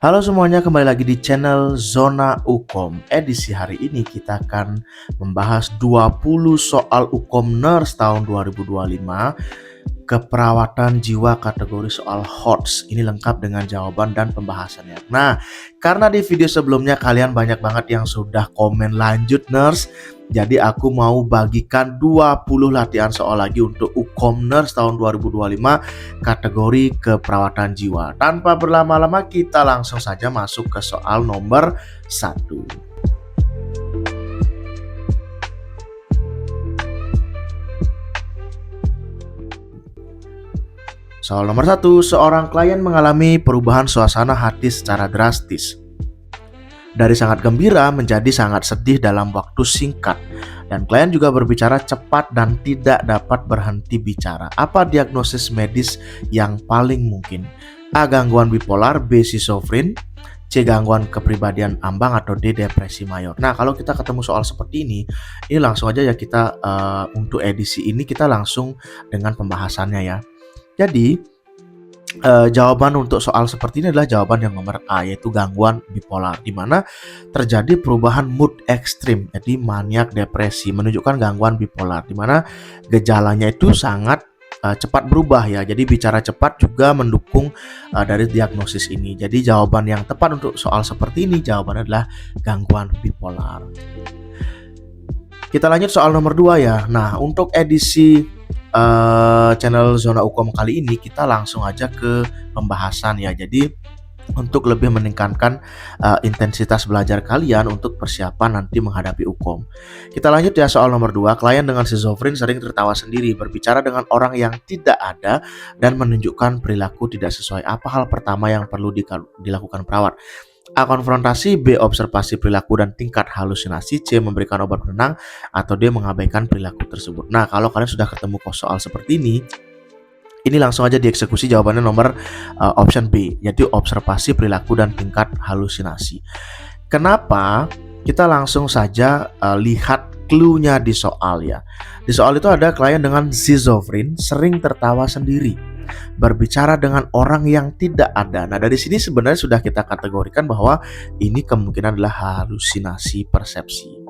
Halo semuanya, kembali lagi di channel Zona Ukom. Edisi hari ini kita akan membahas 20 soal Ukom Nurse tahun 2025, keperawatan jiwa kategori soal HOTS. Ini lengkap dengan jawaban dan pembahasannya. Nah, karena di video sebelumnya kalian banyak banget yang sudah komen lanjut Nurse, jadi aku mau bagikan 20 latihan soal lagi untuk Ukom Nurse tahun 2025 kategori keperawatan jiwa. Tanpa berlama-lama kita langsung saja masuk ke soal nomor 1. Soal nomor 1, seorang klien mengalami perubahan suasana hati secara drastis. Dari sangat gembira menjadi sangat sedih dalam waktu singkat. Dan klien juga berbicara cepat dan tidak dapat berhenti bicara. Apa diagnosis medis yang paling mungkin? A. Gangguan bipolar, B. Schizofren, C. Gangguan kepribadian ambang, atau D. Depresi mayor. Nah, kalau kita ketemu soal seperti ini langsung aja ya kita untuk edisi ini kita langsung dengan pembahasannya ya. Jadi jawaban untuk soal seperti ini adalah jawaban yang nomor A, yaitu gangguan bipolar, di mana terjadi perubahan mood ekstrim, jadi maniak depresi, menunjukkan gangguan bipolar, di mana gejalanya itu sangat cepat berubah ya. Jadi bicara cepat juga mendukung dari diagnosis ini. Jadi jawaban yang tepat untuk soal seperti ini jawabannya adalah gangguan bipolar. Kita lanjut soal nomor 2 ya. Nah, untuk edisi channel Zona Ukom kali ini kita langsung aja ke pembahasan ya. Jadi untuk lebih meningkatkan intensitas belajar kalian untuk persiapan nanti menghadapi Ukom. Kita lanjut ya soal nomor 2. Klien dengan schizofren sering tertawa sendiri, berbicara dengan orang yang tidak ada dan menunjukkan perilaku tidak sesuai. Apa hal pertama yang perlu dilakukan perawat? A. Konfrontasi, B. Observasi perilaku dan tingkat halusinasi, C. Memberikan obat penenang, atau D. Mengabaikan perilaku tersebut. Nah, kalau kalian sudah ketemu soal seperti ini langsung aja dieksekusi. Jawabannya nomor option B, yaitu observasi perilaku dan tingkat halusinasi. Kenapa? Kita langsung saja lihat clue-nya di soal ya. Di soal itu ada klien dengan schizofren sering tertawa sendiri, berbicara dengan orang yang tidak ada. Nah, dari sini sebenarnya sudah kita kategorikan bahwa ini kemungkinan adalah halusinasi persepsi.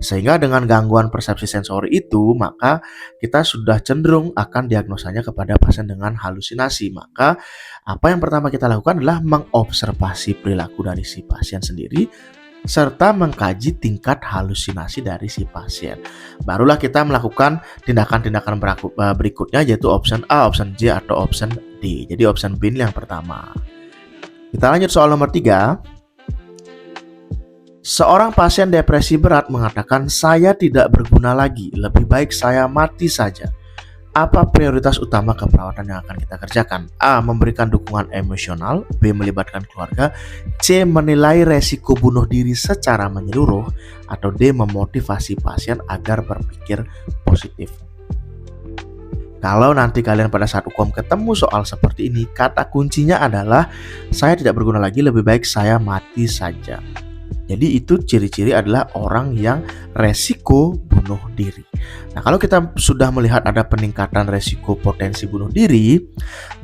Sehingga dengan gangguan persepsi sensori itu, maka kita sudah cenderung akan diagnosanya kepada pasien dengan halusinasi. Maka apa yang pertama kita lakukan adalah mengobservasi perilaku dari si pasien sendiri, serta mengkaji tingkat halusinasi dari si pasien. Barulah kita melakukan tindakan-tindakan berikutnya, yaitu option A, option J, atau option D. Jadi option B yang pertama. Kita lanjut soal nomor 3. Seorang pasien depresi berat mengatakan, "Saya tidak berguna lagi, lebih baik saya mati saja." Apa prioritas utama keperawatan yang akan kita kerjakan? A. Memberikan dukungan emosional, B. Melibatkan keluarga, C. Menilai resiko bunuh diri secara menyeluruh, atau D. Memotivasi pasien agar berpikir positif. Kalau nanti kalian pada saat Ukom ketemu soal seperti ini, kata kuncinya adalah saya tidak berguna lagi, lebih baik saya mati saja. Jadi itu ciri-ciri adalah orang yang resiko bunuh diri. Nah, kalau kita sudah melihat ada peningkatan resiko potensi bunuh diri,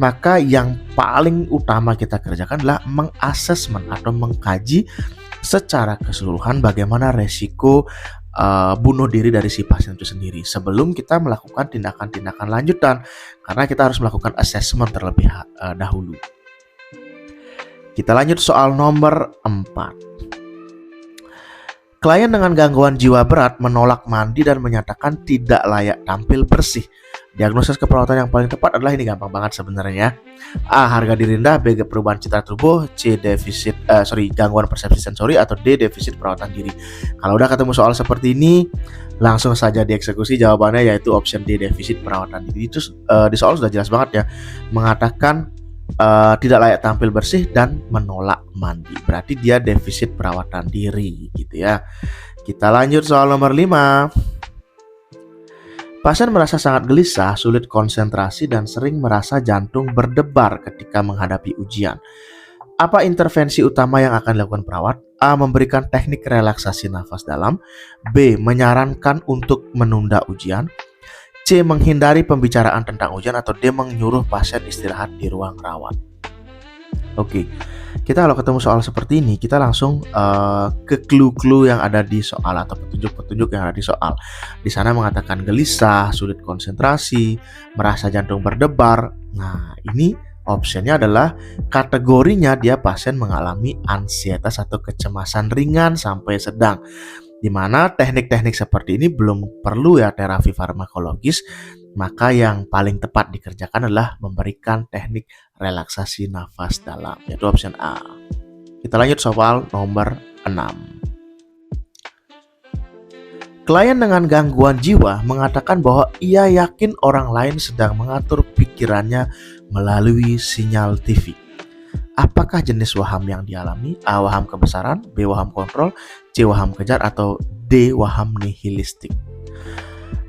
maka yang paling utama kita kerjakan adalah mengasesmen atau mengkaji secara keseluruhan bagaimana resiko bunuh diri dari si pasien itu sendiri sebelum kita melakukan tindakan-tindakan lanjutan, karena kita harus melakukan assessment terlebih dahulu. Kita lanjut soal nomor 4. Klien dengan gangguan jiwa berat menolak mandi dan menyatakan tidak layak tampil bersih. Diagnosis keperawatan yang paling tepat adalah ini, gampang banget sebenarnya. A. Harga diri rendah, B. Perubahan citra tubuh, C. Gangguan persepsi sensori, atau D. Defisit perawatan diri. Kalau udah ketemu soal seperti ini, langsung saja dieksekusi. Jawabannya yaitu option D, defisit perawatan diri. Itu di soal sudah jelas banget ya, mengatakan tidak layak tampil bersih dan menolak mandi. Berarti dia defisit perawatan diri gitu ya. Kita lanjut soal nomor 5. Pasien merasa sangat gelisah, sulit konsentrasi, dan sering merasa jantung berdebar ketika menghadapi ujian. Apa intervensi utama yang akan dilakukan perawat? A. Memberikan teknik relaksasi nafas dalam, B. Menyarankan untuk menunda ujian, C. Menghindari pembicaraan tentang ujian, atau D. Menyuruh pasien istirahat di ruang rawat. Oke, Kita kalau ketemu soal seperti ini, kita langsung ke clue-clue yang ada di soal atau petunjuk-petunjuk yang ada di soal. Di sana mengatakan gelisah, sulit konsentrasi, merasa jantung berdebar. Nah, ini optionnya adalah kategorinya dia pasien mengalami ansietas atau kecemasan ringan sampai sedang. Di mana teknik-teknik seperti ini belum perlu ya terapi farmakologis, maka yang paling tepat dikerjakan adalah memberikan teknik relaksasi nafas dalam, yaitu option A. Kita lanjut soal nomor 6. Klien dengan gangguan jiwa mengatakan bahwa ia yakin orang lain sedang mengatur pikirannya melalui sinyal TV. Apakah jenis waham yang dialami? A. Waham kebesaran, B. Waham kontrol, C. Waham kejar, atau D. Waham nihilistik.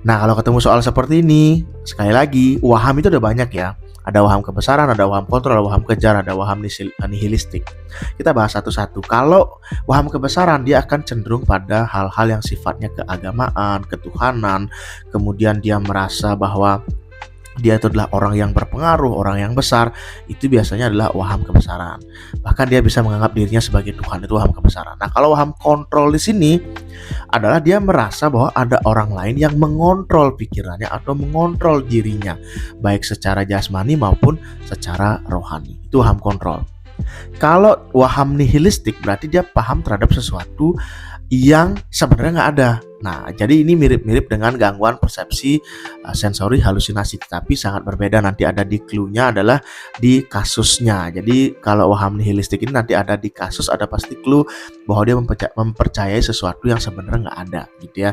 Nah, kalau ketemu soal seperti ini, sekali lagi, waham itu ada banyak ya. Ada waham kebesaran, ada waham kontrol, ada waham kejar, ada waham nihilistik. Kita bahas satu-satu. Kalau waham kebesaran, dia akan cenderung pada hal-hal yang sifatnya keagamaan, ketuhanan, kemudian dia merasa bahwa dia itu adalah orang yang berpengaruh, orang yang besar. Itu biasanya adalah waham kebesaran. Bahkan dia bisa menganggap dirinya sebagai Tuhan, itu waham kebesaran. Nah, kalau waham kontrol di sini adalah dia merasa bahwa ada orang lain yang mengontrol pikirannya atau mengontrol dirinya, baik secara jasmani maupun secara rohani. Itu waham kontrol. Kalau waham nihilistik berarti dia paham terhadap sesuatu yang sebenarnya nggak ada. Nah, jadi ini mirip-mirip dengan gangguan persepsi sensori halusinasi, tetapi sangat berbeda. Nanti ada di clue-nya adalah di kasusnya. Jadi kalau waham nihilistik ini nanti ada di kasus, ada pasti clue bahwa dia mempercayai sesuatu yang sebenarnya nggak ada, gitu ya.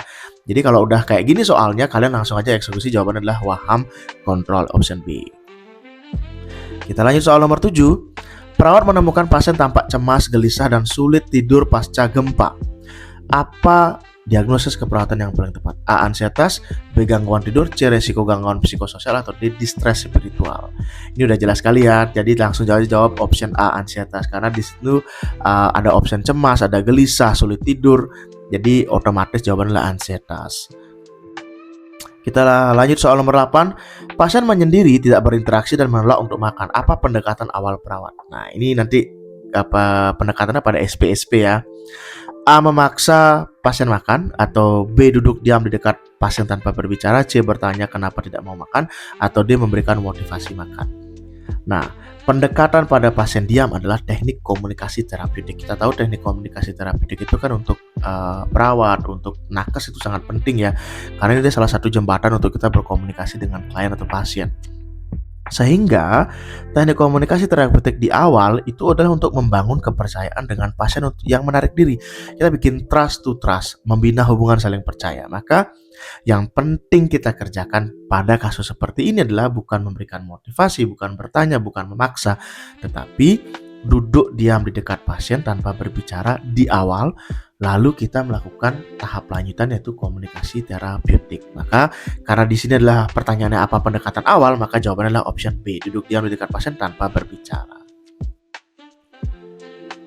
Jadi kalau udah kayak gini soalnya, kalian langsung aja eksekusi, jawabannya adalah waham kontrol, option B. Kita lanjut soal nomor 7. Perawat menemukan pasien tampak cemas, gelisah, dan sulit tidur pasca gempa. Apa diagnosis keperawatan yang paling tepat? A. Ansietas, B. Gangguan tidur, C. Resiko gangguan psikososial, atau D. Distress spiritual. Ini udah jelas sekali ya. Jadi langsung jawab option A, ansietas, karena di situ ada option cemas, ada gelisah, sulit tidur. Jadi otomatis jawabannya adalah ansietas. Kita lanjut soal nomor 8. Pasien menyendiri, tidak berinteraksi, dan menolak untuk makan. Apa pendekatan awal perawat? Nah, ini nanti pendekatannya pada SPSP ya. A. Memaksa pasien makan, atau B. Duduk diam di dekat pasien tanpa berbicara, C. Bertanya kenapa tidak mau makan, atau D. Memberikan motivasi makan. Nah, pendekatan pada pasien diam adalah teknik komunikasi terapeutik. Kita tahu teknik komunikasi terapeutik itu kan untuk perawat, untuk nakes itu sangat penting ya, karena ini salah satu jembatan untuk kita berkomunikasi dengan klien atau pasien. Sehingga teknik komunikasi terapeutik di awal itu adalah untuk membangun kepercayaan dengan pasien yang menarik diri. Kita bikin trust to trust, membina hubungan saling percaya. Maka yang penting kita kerjakan pada kasus seperti ini adalah bukan memberikan motivasi, bukan bertanya, bukan memaksa, tetapi duduk diam di dekat pasien tanpa berbicara di awal, lalu kita melakukan tahap lanjutan yaitu komunikasi terapeutik. Maka karena di sini adalah pertanyaannya apa pendekatan awal, maka jawabannya adalah option B, duduk diam di dekat pasien tanpa berbicara.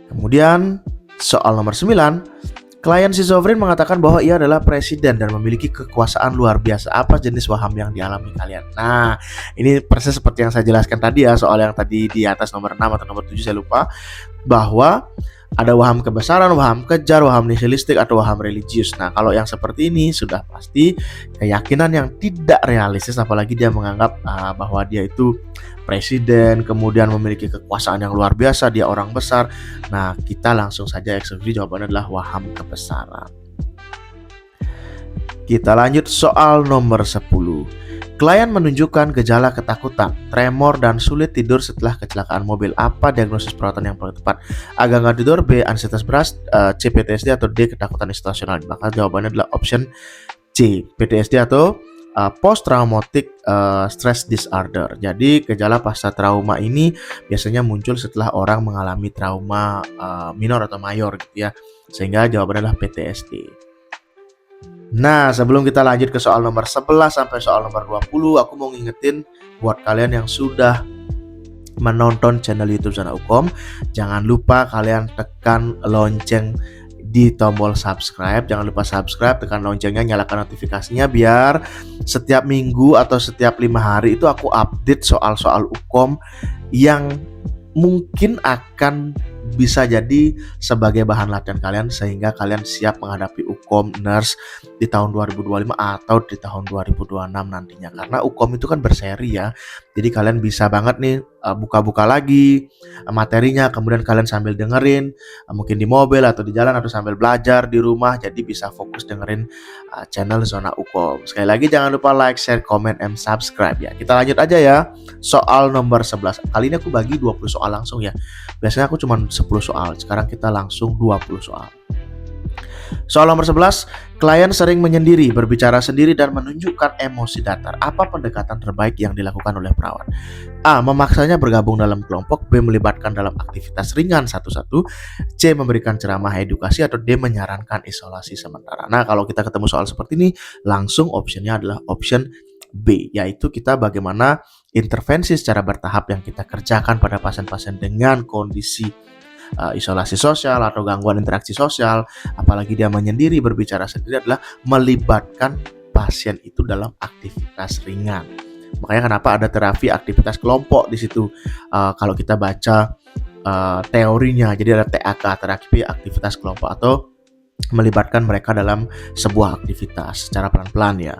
Kemudian soal nomor 9. Klien schizofren mengatakan bahwa ia adalah presiden dan memiliki kekuasaan luar biasa. Apa jenis waham yang dialami kalian? Nah, ini persis seperti yang saya jelaskan tadi ya, soal yang tadi di atas nomor 6 atau nomor 7 saya lupa, bahwa ada waham kebesaran, waham kejar, waham nihilistik, atau waham religius. Nah, kalau yang seperti ini sudah pasti keyakinan yang tidak realistis, apalagi dia menganggap bahwa dia itu presiden, kemudian memiliki kekuasaan yang luar biasa, dia orang besar. Nah, kita langsung saja eksekusi, jawabannya adalah waham kebesaran. Kita lanjut soal nomor 10. Klien menunjukkan gejala ketakutan, tremor, dan sulit tidur setelah kecelakaan mobil. Apa diagnosis perawatan yang paling tepat? A. Gangguan tidur, B. Ansietas berat, C. PTSD, atau D. Ketakutan situasional. Maka jawabannya adalah option C, PTSD atau post traumatic stress disorder. Jadi gejala pasca trauma ini biasanya muncul setelah orang mengalami trauma minor atau mayor gitu ya. Sehingga jawabannya adalah PTSD. Nah, sebelum kita lanjut ke soal nomor 11 sampai soal nomor 20, aku mau ngingetin buat kalian yang sudah menonton channel YouTube Zona Ukom, jangan lupa kalian tekan lonceng di tombol subscribe. Jangan lupa subscribe, tekan loncengnya, nyalakan notifikasinya, biar setiap minggu atau setiap 5 hari itu aku update soal-soal Ukom yang mungkin akan bisa jadi sebagai bahan latihan kalian sehingga kalian siap menghadapi UKOM nurse di tahun 2025 atau di tahun 2026 nantinya. Karena UKOM itu kan berseri ya. Jadi kalian bisa banget nih buka-buka lagi materinya, kemudian kalian sambil dengerin mungkin di mobil atau di jalan atau sambil belajar di rumah, jadi bisa fokus dengerin channel Zona UKOM. Sekali lagi jangan lupa like, share, comment, and subscribe ya. Kita lanjut aja ya. Soal nomor 11. Kali ini aku bagi 20 soal langsung ya. Biasanya aku cuma 10 soal. Sekarang kita langsung 20 soal. Soal nomor 11, klien sering menyendiri, berbicara sendiri dan menunjukkan emosi datar. Apa pendekatan terbaik yang dilakukan oleh perawat? A. Memaksanya bergabung dalam kelompok. B. Melibatkan dalam aktivitas ringan satu-satu. C. Memberikan ceramah edukasi. Atau D. Menyarankan isolasi sementara. Nah, kalau kita ketemu soal seperti ini, langsung optionnya adalah option B, yaitu kita bagaimana intervensi secara bertahap yang kita kerjakan pada pasien-pasien dengan kondisi isolasi sosial atau gangguan interaksi sosial, apalagi dia menyendiri, berbicara sendiri, adalah melibatkan pasien itu dalam aktivitas ringan. Makanya kenapa ada terapi aktivitas kelompok di situ. Kalau kita baca teorinya, jadi ada TAK, terapi aktivitas kelompok, atau melibatkan mereka dalam sebuah aktivitas secara pelan-pelan ya.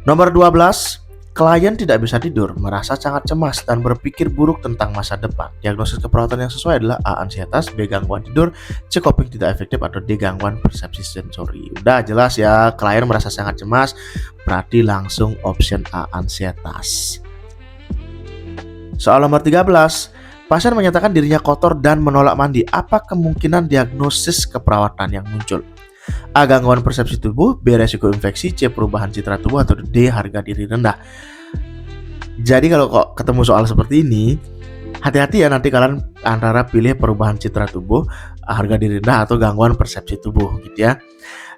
Nomor 12, klien tidak bisa tidur, merasa sangat cemas dan berpikir buruk tentang masa depan. Diagnosis keperawatan yang sesuai adalah A. Ansietas, B. Gangguan tidur, C. Coping tidak efektif, atau D. Gangguan persepsi sensori. Udah jelas ya, klien merasa sangat cemas, berarti langsung option A. Ansietas. Soal nomor 13, pasien menyatakan dirinya kotor dan menolak mandi. Apa kemungkinan diagnosis keperawatan yang muncul? A. Gangguan persepsi tubuh, B. Resiko infeksi, C. Perubahan citra tubuh, atau D. Harga diri rendah. Jadi kalau kok ketemu soal seperti ini, hati-hati ya, nanti kalian antara pilih perubahan citra tubuh, harga diri rendah, atau gangguan persepsi tubuh gitu ya.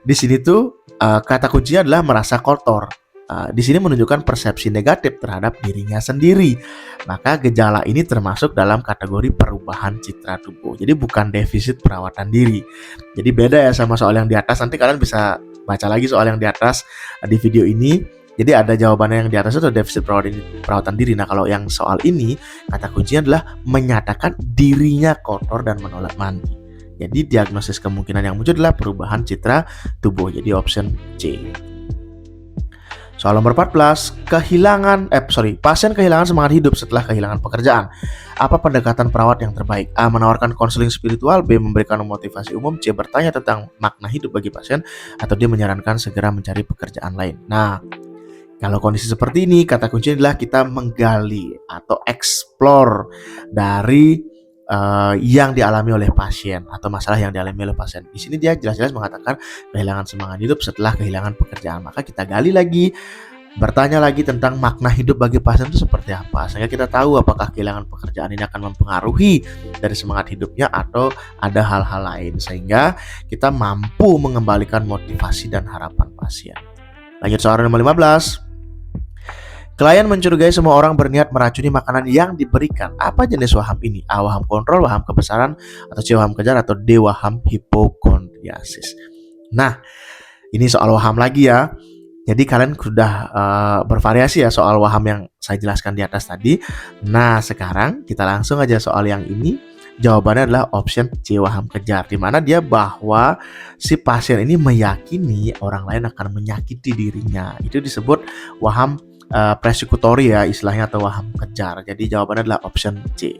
Di sini tuh kata kuncinya adalah merasa kotor. Di sini menunjukkan persepsi negatif terhadap dirinya sendiri. Maka gejala ini termasuk dalam kategori perubahan citra tubuh. Jadi bukan defisit perawatan diri. Jadi beda ya sama soal yang di atas. Nanti kalian bisa baca lagi soal yang di atas di video ini. Jadi ada jawabannya yang di atas itu defisit perawatan diri. Nah, kalau yang soal ini kata kuncinya adalah menyatakan dirinya kotor dan menolak mandi. Jadi diagnosis kemungkinan yang muncul adalah perubahan citra tubuh. Jadi option C. Soal nomor 14, pasien kehilangan semangat hidup setelah kehilangan pekerjaan. Apa pendekatan perawat yang terbaik? A. Menawarkan konseling spiritual, B. Memberikan motivasi umum, C. Bertanya tentang makna hidup bagi pasien, atau D. Menyarankan segera mencari pekerjaan lain. Nah, kalau kondisi seperti ini, kata kuncinya adalah kita menggali atau explore dari yang dialami oleh pasien atau masalah yang dialami oleh pasien. Di sini dia jelas-jelas mengatakan kehilangan semangat hidup setelah kehilangan pekerjaan. Maka kita gali lagi, bertanya lagi tentang makna hidup bagi pasien itu seperti apa, sehingga kita tahu apakah kehilangan pekerjaan ini akan mempengaruhi dari semangat hidupnya atau ada hal-hal lain, sehingga kita mampu mengembalikan motivasi dan harapan pasien. Lanjut soal nomor 15. Klien mencurigai semua orang berniat meracuni makanan yang diberikan. Apa jenis waham ini? A. Waham kontrol, waham kebesaran, atau C. Waham kejar, atau D. Waham hipokondriasis. Nah, ini soal waham lagi ya. Jadi kalian sudah bervariasi ya soal waham yang saya jelaskan di atas tadi. Nah, sekarang kita langsung aja soal yang ini. Jawabannya adalah option C. Waham kejar, di mana dia bahwa si pasien ini meyakini orang lain akan menyakiti dirinya. Itu disebut waham persekutori ya istilahnya, atau waham kejar. Jadi jawabannya adalah option C.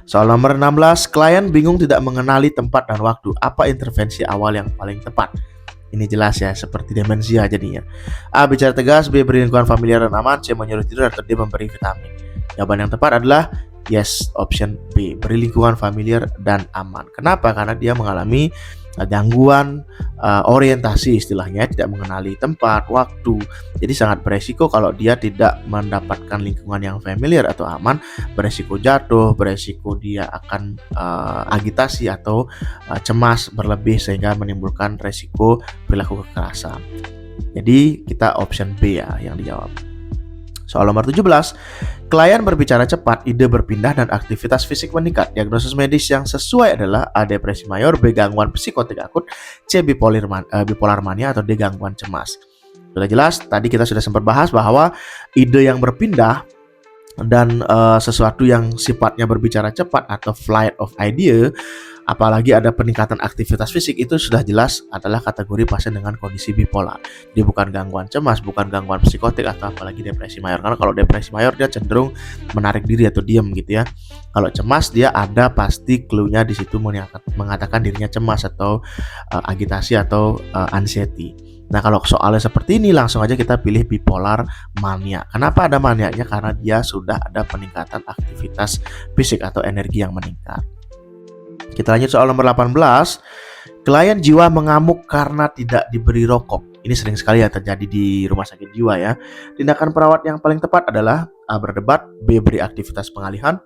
Soal nomor 16, klien bingung tidak mengenali tempat dan waktu. Apa intervensi awal yang paling tepat? Ini jelas ya, seperti demensia jadinya. A. Bicara tegas, B. Beri lingkungan familiar dan aman, C. Menyuruh tidur, atau D. Memberi vitamin. Jawaban yang tepat adalah yes, option B. Beri lingkungan familiar dan aman. Kenapa? Karena dia mengalami gangguan orientasi istilahnya, tidak mengenali tempat, waktu. Jadi sangat beresiko kalau dia tidak mendapatkan lingkungan yang familiar atau aman, beresiko jatuh, beresiko dia akan agitasi atau cemas berlebih sehingga menimbulkan resiko perilaku kekerasan. Jadi kita option B ya yang dijawab. Soal nomor 17, klien berbicara cepat, ide berpindah, dan aktivitas fisik meningkat. Diagnosis medis yang sesuai adalah A. Depresi mayor, B. Gangguan psikotik akut, C. Bipolar mania, atau D. Gangguan cemas. Sudah jelas, tadi kita sudah sempat bahas bahwa ide yang berpindah dan sesuatu yang sifatnya berbicara cepat atau flight of idea, apalagi ada peningkatan aktivitas fisik, itu sudah jelas adalah kategori pasien dengan kondisi bipolar. Dia bukan gangguan cemas, bukan gangguan psikotik atau apalagi depresi mayor. Karena kalau depresi mayor dia cenderung menarik diri atau diam gitu ya. Kalau cemas dia ada pasti clue-nya di situ mengatakan dirinya cemas atau agitasi atau anxiety. Nah, kalau soalnya seperti ini langsung aja kita pilih bipolar mania. Kenapa ada manianya? Karena dia sudah ada peningkatan aktivitas fisik atau energi yang meningkat. Kita lanjut soal nomor 18. Klien jiwa mengamuk karena tidak diberi rokok. Ini sering sekali ya terjadi di rumah sakit jiwa ya. Tindakan perawat yang paling tepat adalah A. Berdebat, B. Beri aktivitas pengalihan,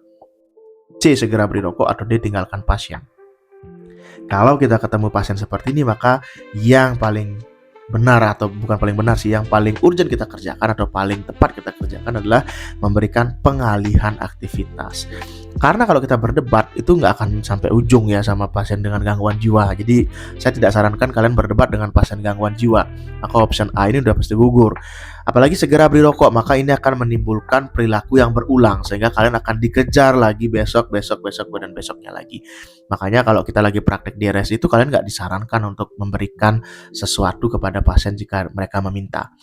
C. Segera beri rokok, atau D. Tinggalkan pasien. Kalau kita ketemu pasien seperti ini, maka yang paling benar, atau bukan paling benar sih, yang paling urgent kita kerjakan atau paling tepat kita kerjakan adalah memberikan pengalihan aktivitas. Karena kalau kita berdebat itu nggak akan sampai ujung ya sama pasien dengan gangguan jiwa. Jadi saya tidak sarankan kalian berdebat dengan pasien gangguan jiwa. Maka option A ini udah pasti gugur. Apalagi segera beri rokok, maka ini akan menimbulkan perilaku yang berulang sehingga kalian akan dikejar lagi besok dan besoknya lagi. Makanya kalau kita lagi praktek DRS itu kalian nggak disarankan untuk memberikan sesuatu kepada pasien jika mereka meminta.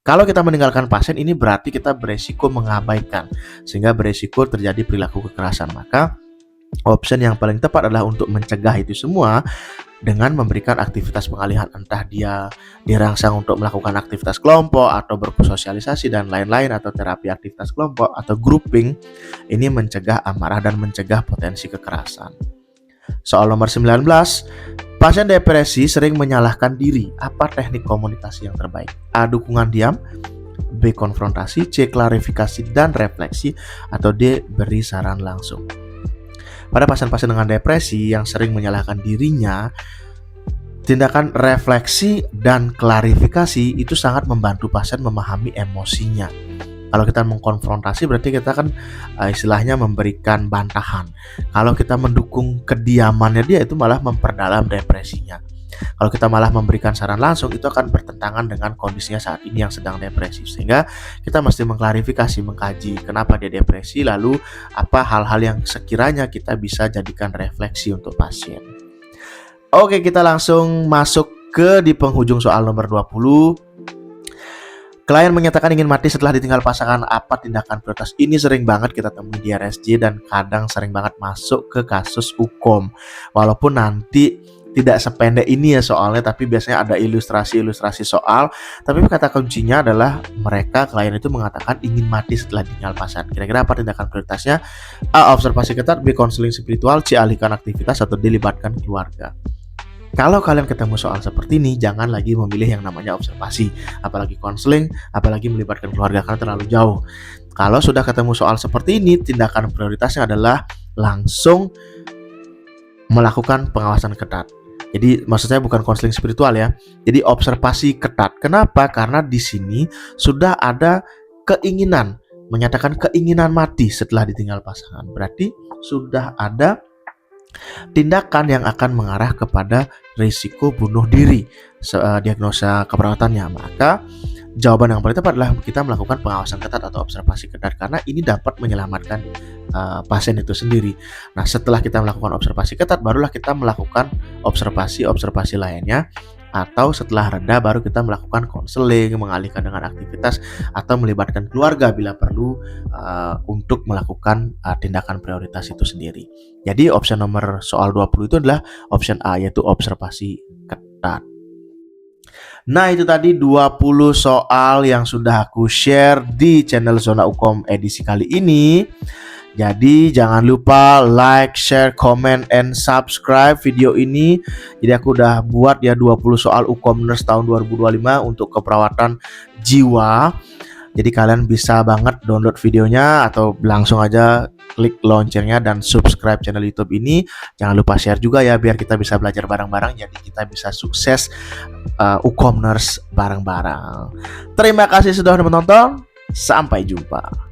Kalau kita meninggalkan pasien, ini berarti kita beresiko mengabaikan sehingga beresiko terjadi perilaku kekerasan. Maka option yang paling tepat adalah untuk mencegah itu semua dengan memberikan aktivitas pengalihan, entah dia dirangsang untuk melakukan aktivitas kelompok atau bersosialisasi dan lain-lain, atau terapi aktivitas kelompok atau grouping. Ini mencegah amarah dan mencegah potensi kekerasan. Soal nomor 19. Pasien depresi sering menyalahkan diri. Apa teknik komunikasi yang terbaik? A. Dukungan diam, B. Konfrontasi, C. Klarifikasi dan refleksi, atau D. Beri saran langsung. Pada pasien-pasien dengan depresi yang sering menyalahkan dirinya, tindakan refleksi dan klarifikasi itu sangat membantu pasien memahami emosinya. Kalau kita mengkonfrontasi berarti kita kan istilahnya memberikan bantahan. Kalau kita mendukung kediamannya dia, itu malah memperdalam depresinya. Kalau kita malah memberikan saran langsung, itu akan bertentangan dengan kondisinya saat ini yang sedang depresi. Sehingga kita mesti mengklarifikasi, mengkaji kenapa dia depresi, lalu apa hal-hal yang sekiranya kita bisa jadikan refleksi untuk pasien. Oke, kita langsung masuk ke di penghujung soal nomor 20. Klien menyatakan ingin mati setelah ditinggal pasangan. Apa tindakan prioritas? Ini sering banget kita temui di RSJ dan kadang sering banget masuk ke kasus hukum. Walaupun nanti tidak sependek ini ya soalnya, tapi biasanya ada ilustrasi soal. Tapi kata kuncinya adalah klien itu mengatakan ingin mati setelah ditinggal pasangan. Kira-kira apa tindakan prioritasnya? A. Observasi ketat, B. Konseling spiritual, C. Alihkan aktivitas, atau D. Libatkan keluarga. Kalau kalian ketemu soal seperti ini, jangan lagi memilih yang namanya observasi, apalagi konseling, apalagi melibatkan keluarga, karena terlalu jauh. Kalau sudah ketemu soal seperti ini, tindakan prioritasnya adalah langsung melakukan pengawasan ketat. Jadi maksud saya bukan konseling spiritual ya. Jadi observasi ketat. Kenapa? Karena di sini sudah ada keinginan, menyatakan keinginan mati setelah ditinggal pasangan. Berarti sudah ada tindakan yang akan mengarah kepada risiko bunuh diri, diagnosa keperawatannya. Maka jawaban yang paling tepat adalah kita melakukan pengawasan ketat atau observasi ketat, karena ini dapat menyelamatkan pasien itu sendiri. Nah, setelah kita melakukan observasi ketat, barulah kita melakukan observasi lainnya, atau setelah reda baru kita melakukan konseling, mengalihkan dengan aktivitas, atau melibatkan keluarga bila perlu untuk melakukan tindakan prioritas itu sendiri. Jadi opsi nomor soal 20 itu adalah opsi A, yaitu observasi ketat. Nah, itu tadi 20 soal yang sudah aku share di channel Zona Ukom edisi kali ini. Jadi jangan lupa like, share, comment, and subscribe video ini. Jadi aku udah buat ya 20 soal Ukomners tahun 2025 untuk keperawatan jiwa. Jadi kalian bisa banget download videonya atau langsung aja klik loncengnya dan subscribe channel YouTube ini. Jangan lupa share juga ya biar kita bisa belajar bareng-bareng. Jadi kita bisa sukses Ukomners bareng-bareng. Terima kasih sudah menonton. Sampai jumpa.